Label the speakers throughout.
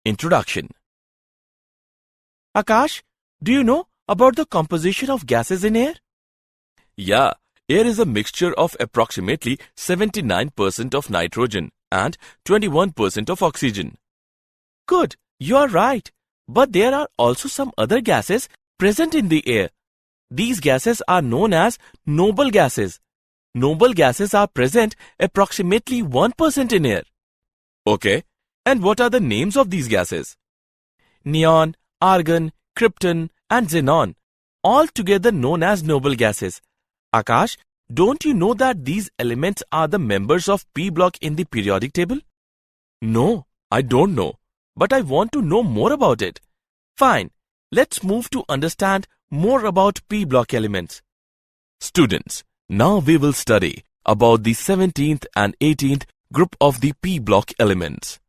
Speaker 1: Introduction. Akash, do you know about the composition of gases in air? Yeah, air is a mixture of approximately 79% of nitrogen and 21% of oxygen. Good, you are right. But there are also some other gases present in the air. These gases are known as noble gases. Noble gases are present approximately 1% in air. Okay, and what are the names of these gases? Neon, argon, krypton, and xenon, all together known as noble gases. Akash, don't you know that these elements are the members of P block in the periodic table? No, I don't know, but I want to know more about it. Fine, let's move to understand more about P block elements. Students, now we will study about the 17th and 18th group of the P block elements.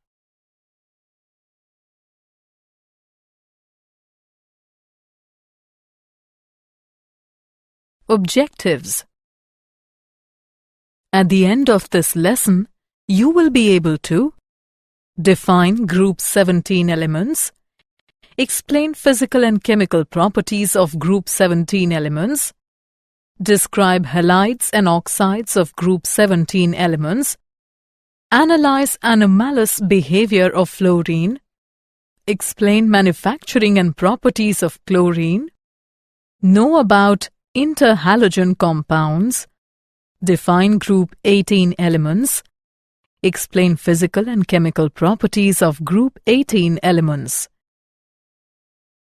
Speaker 2: Objectives. At the end of this lesson, you will be able to define group 17 elements, explain physical and chemical properties of group 17 elements, describe halides and oxides of group 17 elements, analyze anomalous behavior of fluorine, explain manufacturing and properties of chlorine, know about interhalogen compounds, define group 18 elements, explain physical and chemical properties of group 18 elements.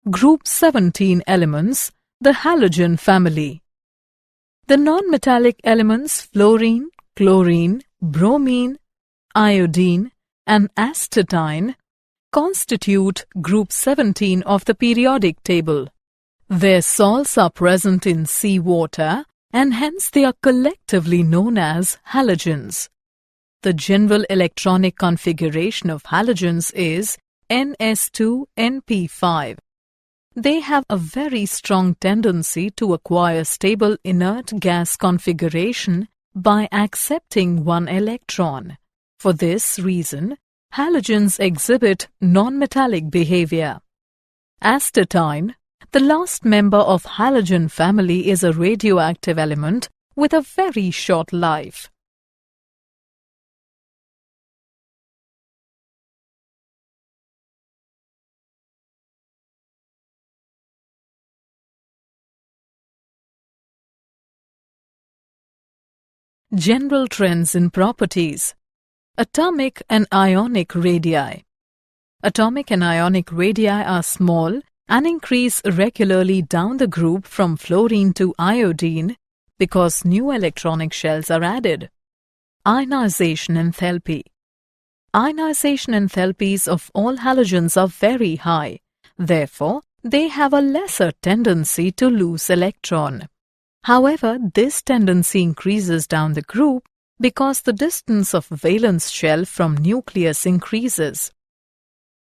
Speaker 2: Group 17 elements, the halogen family. The non-metallic elements fluorine, chlorine, bromine, iodine, and astatine constitute group 17 of the periodic table. Their salts are present in seawater and hence they are collectively known as halogens. The general electronic configuration of halogens is Ns2np5. They have a very strong tendency to acquire stable inert gas configuration by accepting one electron. For this reason, halogens exhibit non-metallic behavior. Astatine, the last member of halogen family, is a radioactive element with a very short life. General trends in properties. Atomic and ionic radii. Atomic and ionic radii are small and increase regularly down the group from fluorine to iodine because new electronic shells are added. Ionization enthalpy. Ionization enthalpies of all halogens are very high. Therefore, they have a lesser tendency to lose electron. However, this tendency increases down the group because the distance of valence shell from nucleus increases.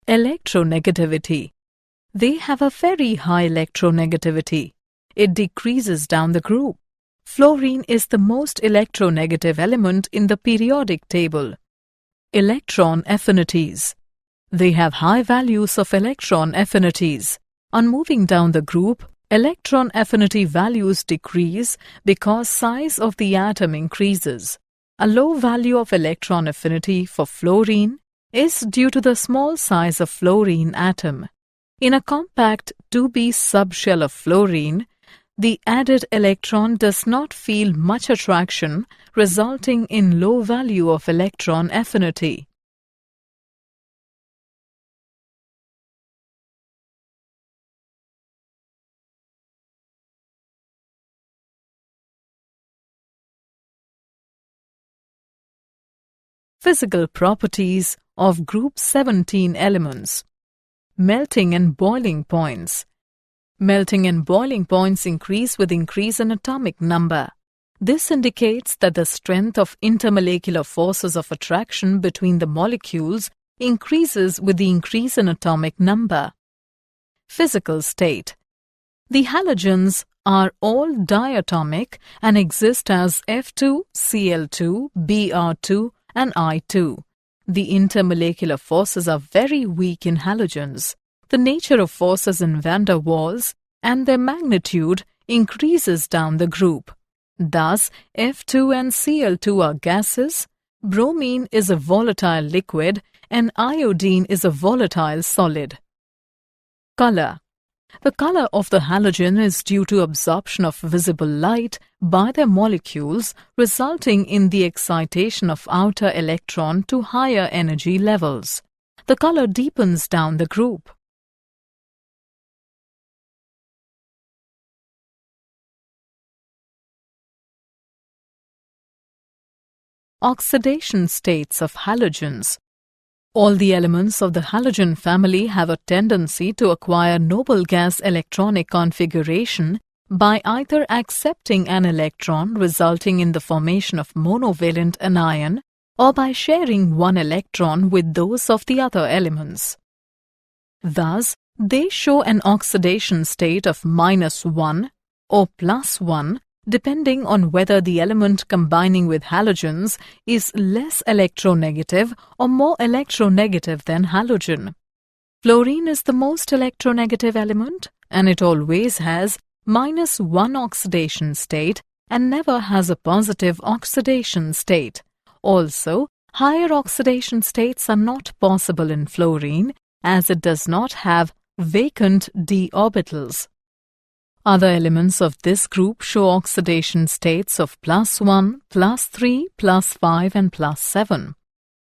Speaker 2: Electronegativity. They have a very high electronegativity. It decreases down the group. Fluorine is the most electronegative element in the periodic table. Electron affinities. They have high values of electron affinities. On moving down the group, electron affinity values decrease because size of the atom increases. A low value of electron affinity for fluorine is due to the small size of fluorine atom. In a compact 2b subshell of fluorine, the added electron does not feel much attraction, resulting in low value of electron affinity. Physical properties of group 17 elements. Melting and boiling points. Melting and boiling points increase with increase in atomic number. This indicates that the strength of intermolecular forces of attraction between the molecules increases with the increase in atomic number. Physical state. The halogens are all diatomic and exist as F2, Cl2, Br2, and I2. The intermolecular forces are very weak in halogens. The nature of forces in van der Waals and their magnitude increases down the group. Thus, F2 and Cl2 are gases, bromine is a volatile liquid, and iodine is a volatile solid. Color. The color of the halogen is due to absorption of visible light by their molecules, resulting in the excitation of outer electron to higher energy levels. The color deepens down the group. Oxidation states of halogens. All the elements of the halogen family have a tendency to acquire noble gas electronic configuration by either accepting an electron resulting in the formation of monovalent anion or by sharing one electron with those of the other elements. Thus, they show an oxidation state of -1 or +1 depending on whether the element combining with halogens is less electronegative or more electronegative than halogen. Fluorine is the most electronegative element, and it always has -1 oxidation state and never has a positive oxidation state. Also, higher oxidation states are not possible in fluorine as it does not have vacant d orbitals. Other elements of this group show oxidation states of +1, +3, +5 and +7.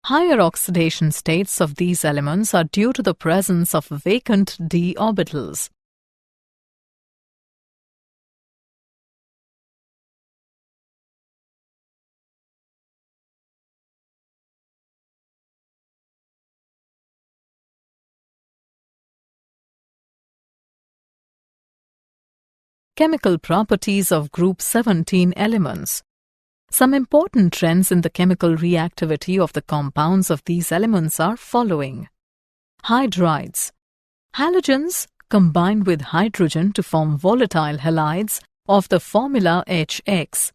Speaker 2: Higher oxidation states of these elements are due to the presence of vacant d orbitals. Chemical properties of group 17 elements. Some important trends in the chemical reactivity of the compounds of these elements are following. Hydrides. Halogens combine with hydrogen to form volatile halides of the formula HX.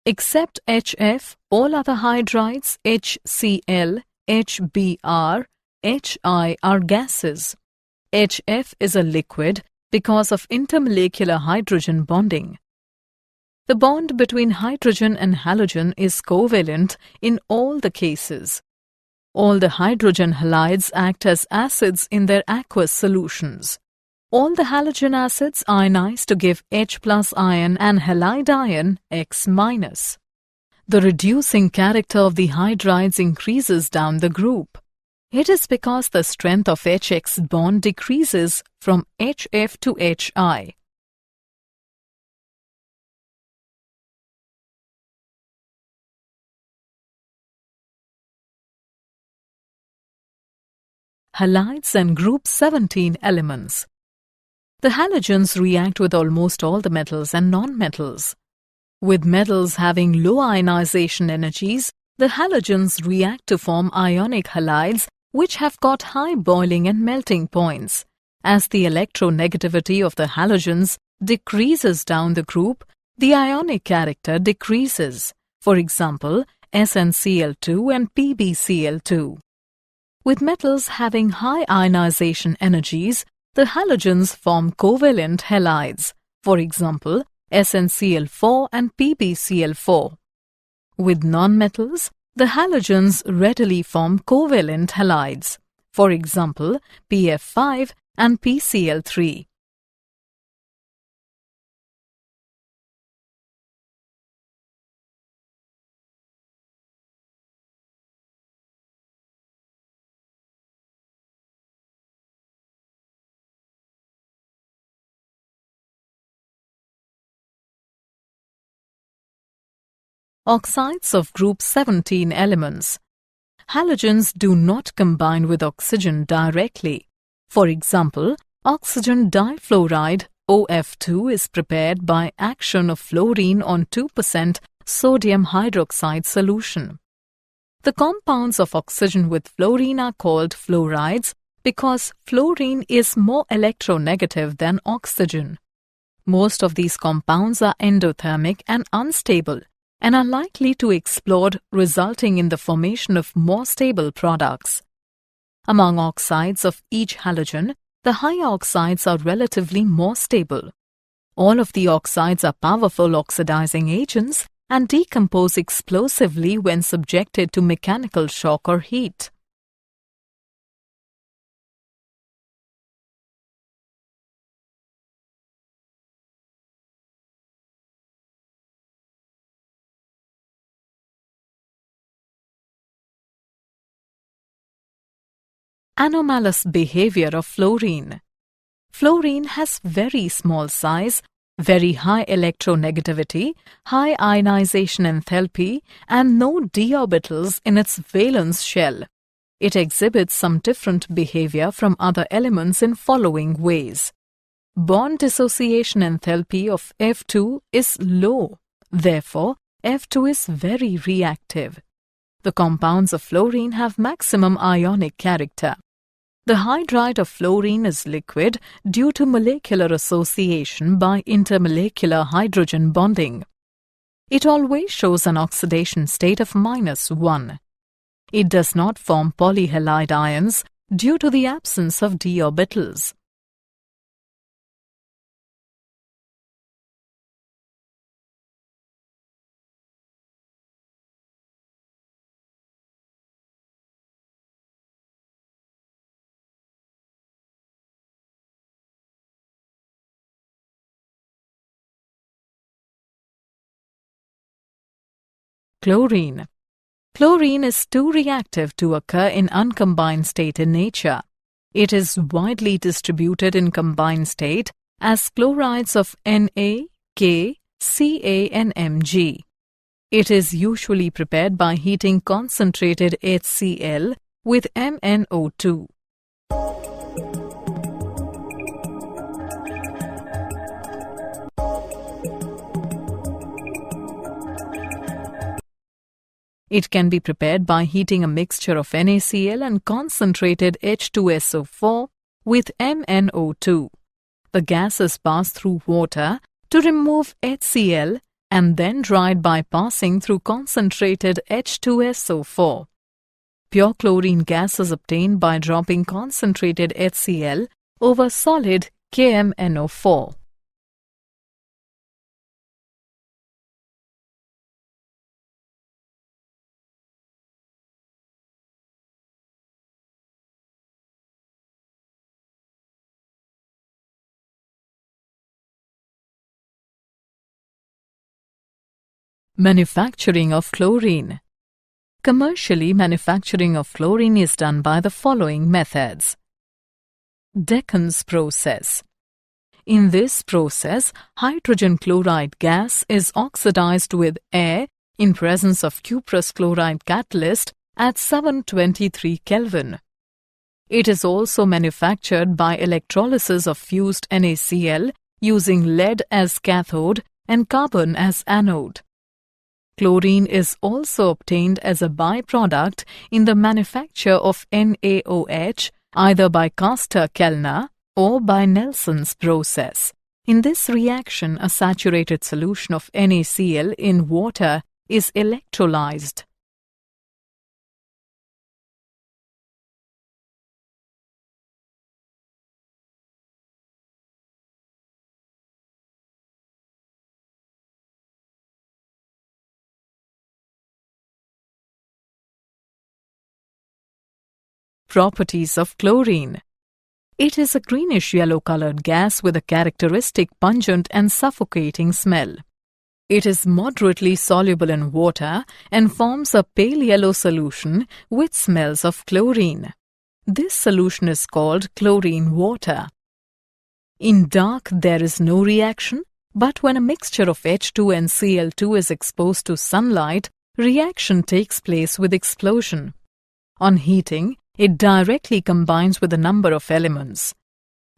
Speaker 2: Except HF, all other hydrides HCl, HBr, HI are gases. HF is a liquid because of intermolecular hydrogen bonding. The bond between hydrogen and halogen is covalent in all the cases. All the hydrogen halides act as acids in their aqueous solutions. All the halogen acids ionize to give H+ ion and halide ion X-. The reducing character of the hydrides increases down the group. It is because the strength of HX bond decreases from HF to HI. Halides and group 17 elements. The halogens react with almost all the metals and non-metals. With metals having low ionization energies, the halogens react to form ionic halides which have got high boiling and melting points. As the electronegativity of the halogens decreases down the group, the ionic character decreases. For example, SnCl2 and PbCl2. With metals having high ionization energies, the halogens form covalent halides. For example, SnCl4 and PbCl4. With nonmetals, the halogens readily form covalent halides, for example, PF5 and PCl3. Oxides of group 17 elements. Halogens do not combine with oxygen directly. For example, oxygen difluoride OF2 is prepared by action of fluorine on 2% sodium hydroxide solution. The compounds of oxygen with fluorine are called fluorides because fluorine is more electronegative than oxygen. Most of these compounds are endothermic and unstable, and are likely to explode, resulting in the formation of more stable products. Among oxides of each halogen, the high oxides are relatively more stable. All of the oxides are powerful oxidizing agents and decompose explosively when subjected to mechanical shock or heat. Anomalous behavior of fluorine. Fluorine has very small size, very high electronegativity, high ionization enthalpy, and no d orbitals in its valence shell. It exhibits some different behavior from other elements in following ways. Bond dissociation enthalpy of F2 is low. Therefore, F2 is very reactive. The compounds of fluorine have maximum ionic character. The hydride of fluorine is liquid due to molecular association by intermolecular hydrogen bonding. It always shows an oxidation state of -1. It does not form polyhalide ions due to the absence of d orbitals. Chlorine. Chlorine is too reactive to occur in uncombined state in nature. It is widely distributed in combined state as chlorides of Na, K, Ca and Mg. It is usually prepared by heating concentrated HCl with MnO2. It can be prepared by heating a mixture of NaCl and concentrated H2SO4 with MnO2. The gas is passed through water to remove HCl and then dried by passing through concentrated H2SO4. Pure chlorine gas is obtained by dropping concentrated HCl over solid KMnO4. Manufacturing of chlorine. Commercially, manufacturing of chlorine is done by the following methods. Decans process. In this process, hydrogen chloride gas is oxidized with air in presence of cuprous chloride catalyst at 723 Kelvin. It is also manufactured by electrolysis of fused NaCl using lead as cathode and carbon as anode. Chlorine is also obtained as a byproduct in the manufacture of NaOH either by Caster-Kellner or by Nelson's process. In this reaction, a saturated solution of NaCl in water is electrolyzed. Properties of chlorine. It is a greenish-yellow colored gas with a characteristic pungent and suffocating smell. It is moderately soluble in water and forms a pale yellow solution which smells of chlorine. This solution is called chlorine water. In dark, there is no reaction, but when a mixture of H2 and Cl2 is exposed to sunlight, reaction takes place with explosion. On heating, it directly combines with a number of elements.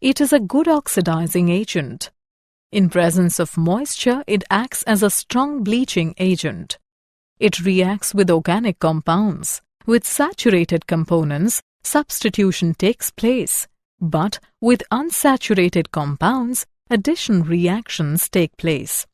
Speaker 2: It is a good oxidizing agent. In presence of moisture, it acts as a strong bleaching agent. It reacts with organic compounds. With saturated components, substitution takes place. But with unsaturated compounds, addition reactions take place.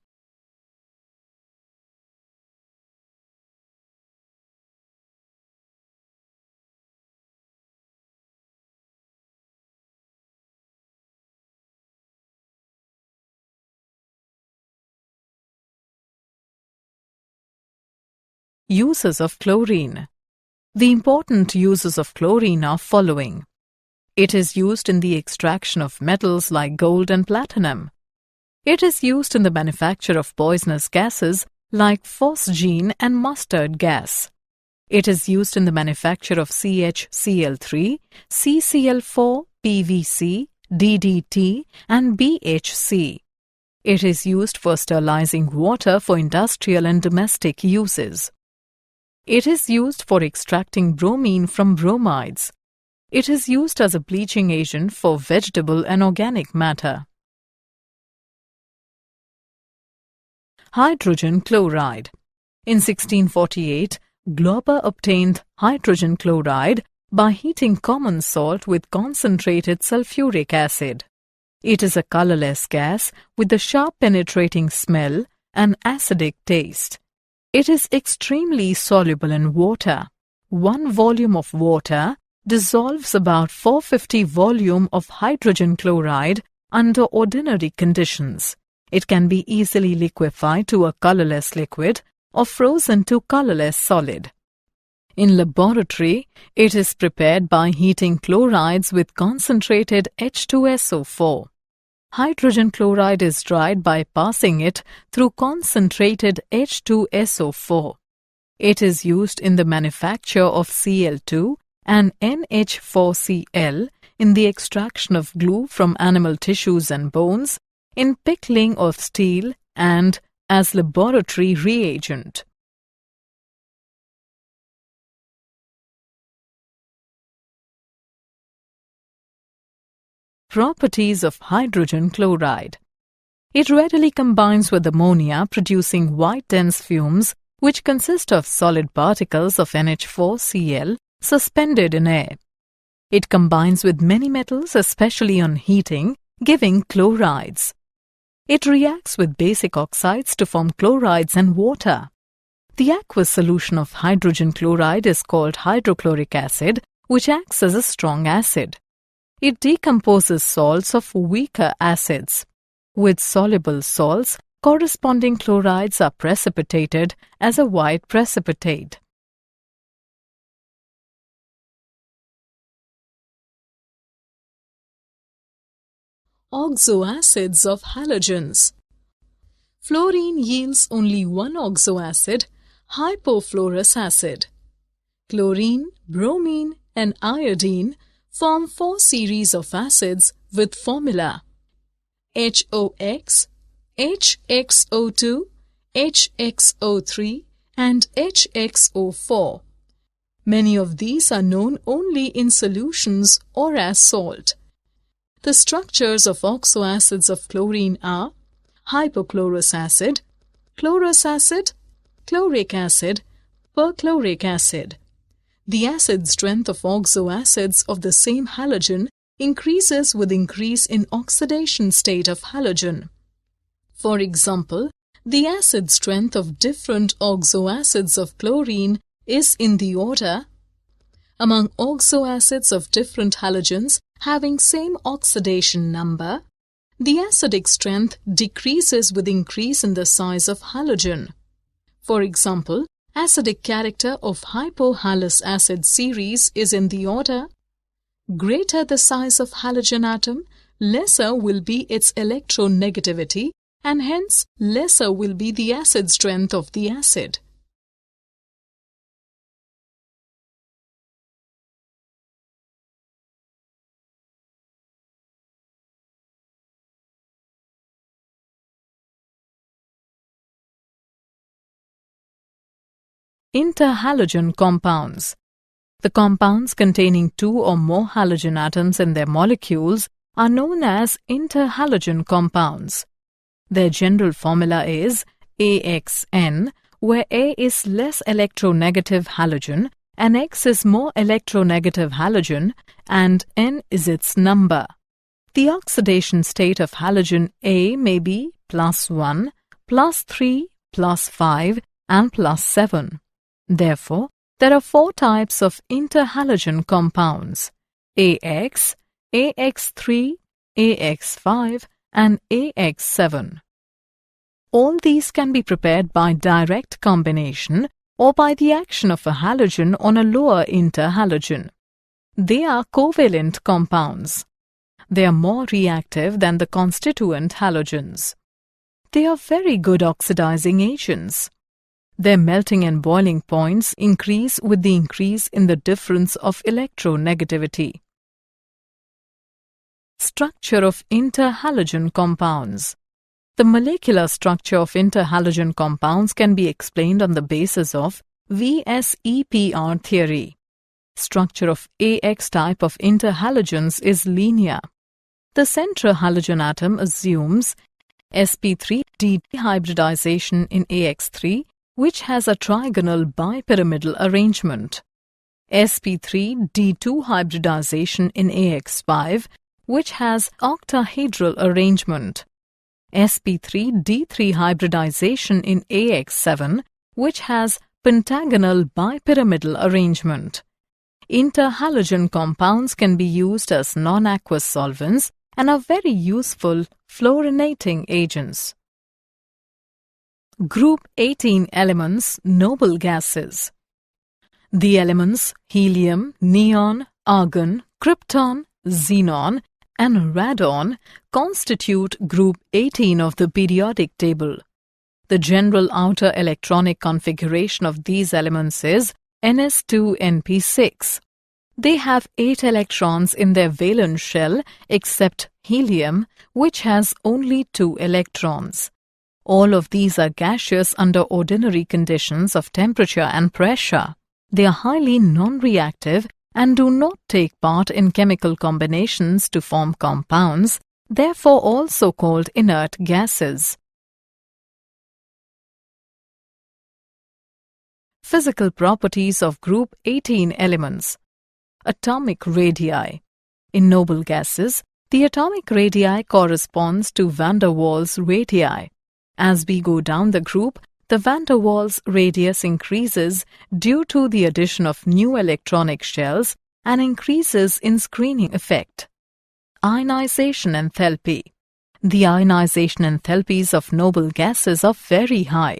Speaker 2: Uses of chlorine. The important uses of chlorine are following. It is used in the extraction of metals like gold and platinum. It is used in the manufacture of poisonous gases like phosgene and mustard gas. It is used in the manufacture of CHCl3, CCl4, PVC, DDT, and BHC. It is used for sterilizing water for industrial and domestic uses. It is used for extracting bromine from bromides. It is used as a bleaching agent for vegetable and organic matter. Hydrogen chloride. In 1648, Glauber obtained hydrogen chloride by heating common salt with concentrated sulfuric acid. It is a colorless gas with a sharp penetrating smell and acidic taste. It is extremely soluble in water. 1 volume of water dissolves about 450 volume of hydrogen chloride under ordinary conditions. It can be easily liquefied to a colorless liquid or frozen to colorless solid. In laboratory, it is prepared by heating chlorides with concentrated H2SO4. Hydrogen chloride is dried by passing it through concentrated H2SO4. It is used in the manufacture of Cl2 and NH4Cl, in the extraction of glue from animal tissues and bones, in pickling of steel, and as laboratory reagent. Properties of hydrogen chloride. It readily combines with ammonia, producing white dense fumes which consist of solid particles of NH4Cl suspended in air. It combines with many metals, especially on heating, giving chlorides. It reacts with basic oxides to form chlorides and water. The aqueous solution of hydrogen chloride is called hydrochloric acid, which acts as a strong acid. It decomposes salts of weaker acids. With soluble salts, corresponding chlorides are precipitated as a white precipitate. Oxoacids of halogens. Fluorine yields only one oxoacid, hypofluorous acid. Chlorine, bromine, and iodine form 4 series of acids with formula HOX, HXO2, HXO3, and HXO4. Many of these are known only in solutions or as salt. The structures of oxoacids of chlorine are hypochlorous acid, chlorous acid, chloric acid, perchloric acid. The acid strength of oxoacids of the same halogen increases with increase in oxidation state of halogen. For example, the acid strength of different oxoacids of chlorine is in the order. Among oxoacids of different halogens having same oxidation number, the acidic strength decreases with increase in the size of halogen. For example, acidic character of hypohalous acid series is in the order: greater the size of halogen atom, lesser will be its electronegativity, and hence lesser will be the acid strength of the acid. Interhalogen compounds. The compounds containing 2 or more halogen atoms in their molecules are known as interhalogen compounds. Their general formula is AXN, where A is less electronegative halogen and X is more electronegative halogen, and N is its number. The oxidation state of halogen A may be +1, +3, +5, and +7. Therefore, there are 4 types of interhalogen compounds: AX, AX3, AX5, and AX7. All these can be prepared by direct combination or by the action of a halogen on a lower interhalogen. They are covalent compounds. They are more reactive than the constituent halogens. They are very good oxidizing agents. Their melting and boiling points increase with the increase in the difference of electronegativity. Structure of interhalogen compounds. The molecular structure of interhalogen compounds can be explained on the basis of VSEPR theory. Structure of AX type of interhalogens is linear. The central halogen atom assumes sp3 dehybridization in AX3, which has a trigonal bipyramidal arrangement. sp3 d2 hybridization in AX5, which has octahedral arrangement. sp3 d3 hybridization in AX7, which has pentagonal bipyramidal arrangement. Interhalogen compounds can be used as non-aqueous solvents and are very useful fluorinating agents. Group 18 elements, noble gases. The elements helium, neon, argon, krypton, xenon, and radon constitute Group 18 of the periodic table. The general outer electronic configuration of these elements is Ns2np6. They have 8 electrons in their valence shell except helium, which has only 2 electrons. All of these are gaseous under ordinary conditions of temperature and pressure. They are highly non-reactive and do not take part in chemical combinations to form compounds, therefore also called inert gases. Physical properties of Group 18 elements. Atomic radii. In noble gases, the atomic radii corresponds to van der Waals radii. As we go down the group, the van der Waals radius increases due to the addition of new electronic shells and increases in screening effect. Ionization enthalpy. The ionization enthalpies of noble gases are very high.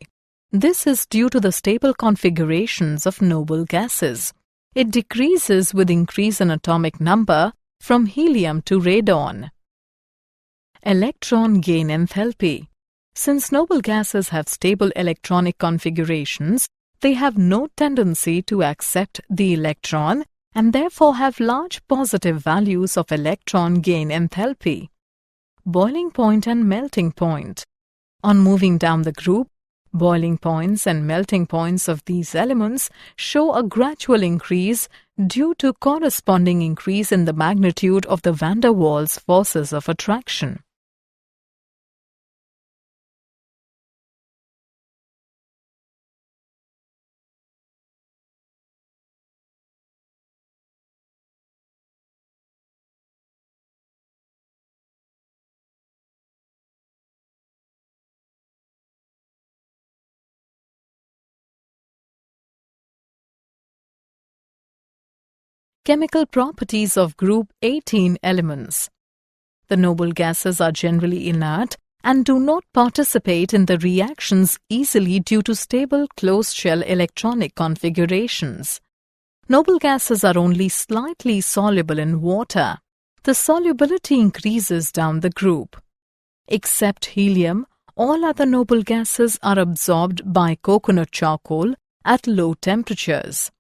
Speaker 2: This is due to the stable configurations of noble gases. It decreases with increase in atomic number from helium to radon. Electron gain enthalpy. Since noble gases have stable electronic configurations, they have no tendency to accept the electron and therefore have large positive values of electron gain enthalpy. Boiling point and melting point. On moving down the group, boiling points and melting points of these elements show a gradual increase due to corresponding increase in the magnitude of the van der Waals forces of attraction. Chemical properties of Group 18 elements. The noble gases are generally inert and do not participate in the reactions easily due to stable closed-shell electronic configurations. Noble gases are only slightly soluble in water. The solubility increases down the group. Except helium, all other noble gases are absorbed by coconut charcoal at low temperatures.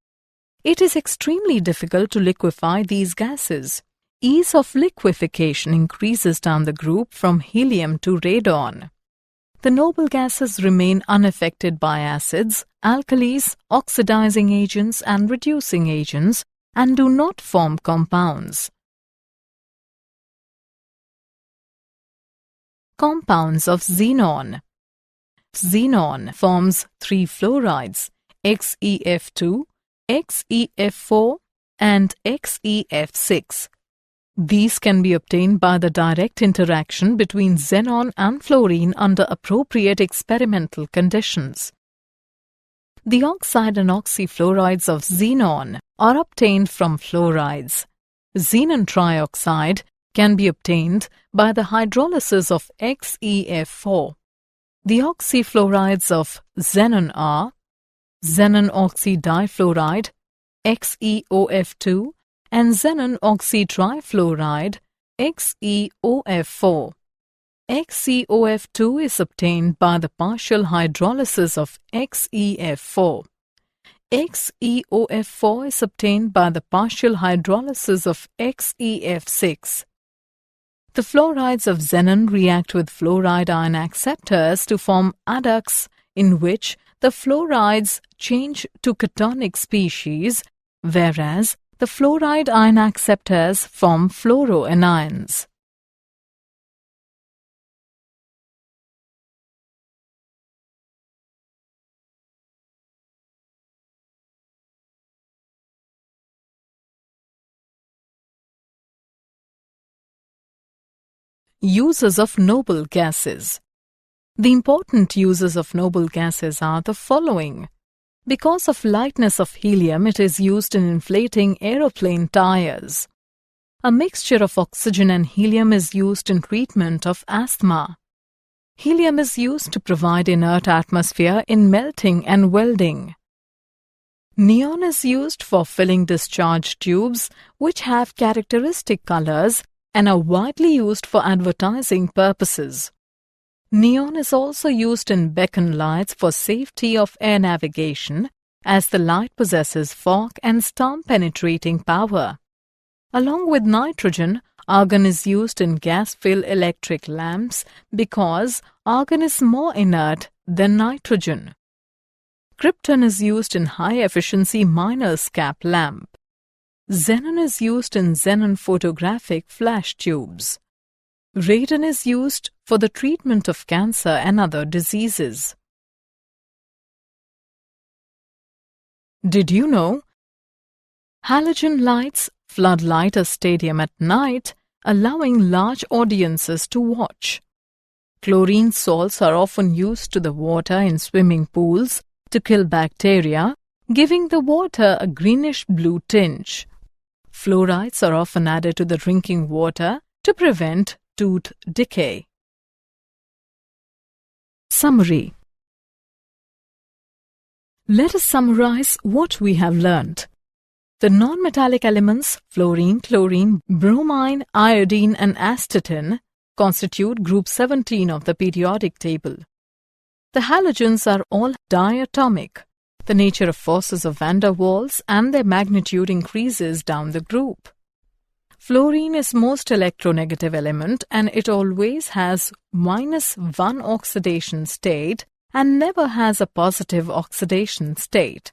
Speaker 2: It is extremely difficult to liquefy these gases. Ease of liquefaction increases down the group from helium to radon. The noble gases remain unaffected by acids, alkalis, oxidizing agents and reducing agents and do not form compounds. Compounds of xenon. Xenon forms 3 fluorides, XeF2, XeF4 and XeF6. These can be obtained by the direct interaction between xenon and fluorine under appropriate experimental conditions. The oxide and oxyfluorides of xenon are obtained from fluorides. Xenon trioxide can be obtained by the hydrolysis of XeF4. The oxyfluorides of xenon are xenon oxidifluoride, XeOF2, and xenon oxytrifluoride, XeOF4. XeOF2 is obtained by the partial hydrolysis of XeF4. XeOF4 is obtained by the partial hydrolysis of XeF6. The fluorides of xenon react with fluoride ion acceptors to form adducts in which the fluorides change to cationic species, whereas the fluoride ion acceptors form fluoroanions. Uses of noble gases. The important uses of noble gases are the following. Because of lightness of helium, it is used in inflating aeroplane tires. A mixture of oxygen and helium is used in treatment of asthma. Helium is used to provide inert atmosphere in melting and welding. Neon is used for filling discharge tubes, which have characteristic colors and are widely used for advertising purposes. Neon is also used in beacon lights for safety of air navigation, as the light possesses fog and storm-penetrating power. Along with nitrogen, argon is used in gas-filled electric lamps because argon is more inert than nitrogen. Krypton is used in high-efficiency miner's cap lamp. Xenon is used in xenon photographic flash tubes. Radon is used for the treatment of cancer and other diseases. Did you know? Halogen lights floodlight a stadium at night, allowing large audiences to watch. Chlorine salts are often used to the water in swimming pools to kill bacteria, giving the water a greenish-blue tinge. Fluorides are often added to the drinking water to prevent tooth decay. Summary. Let us summarize what we have learnt. The non-metallic elements fluorine, chlorine, bromine, iodine and astatine constitute group 17 of the periodic table. The halogens are all diatomic. The nature of forces of van der Waals and their magnitude increases down the group. Fluorine is most electronegative element and it always has -1 oxidation state and never has a positive oxidation state.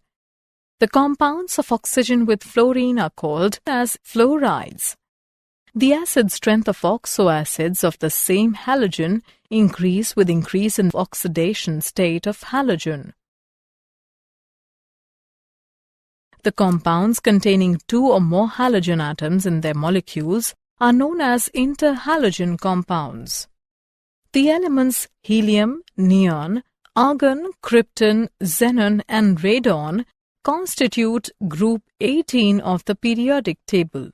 Speaker 2: The compounds of oxygen with fluorine are called as fluorides. The acid strength of oxoacids of the same halogen increase with increase in oxidation state of halogen. The compounds containing 2 or more halogen atoms in their molecules are known as interhalogen compounds. The elements helium, neon, argon, krypton, xenon and radon constitute group 18 of the periodic table.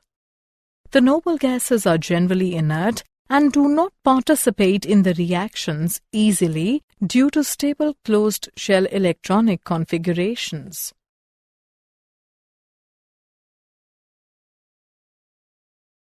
Speaker 2: The noble gases are generally inert and do not participate in the reactions easily due to stable closed shell electronic configurations.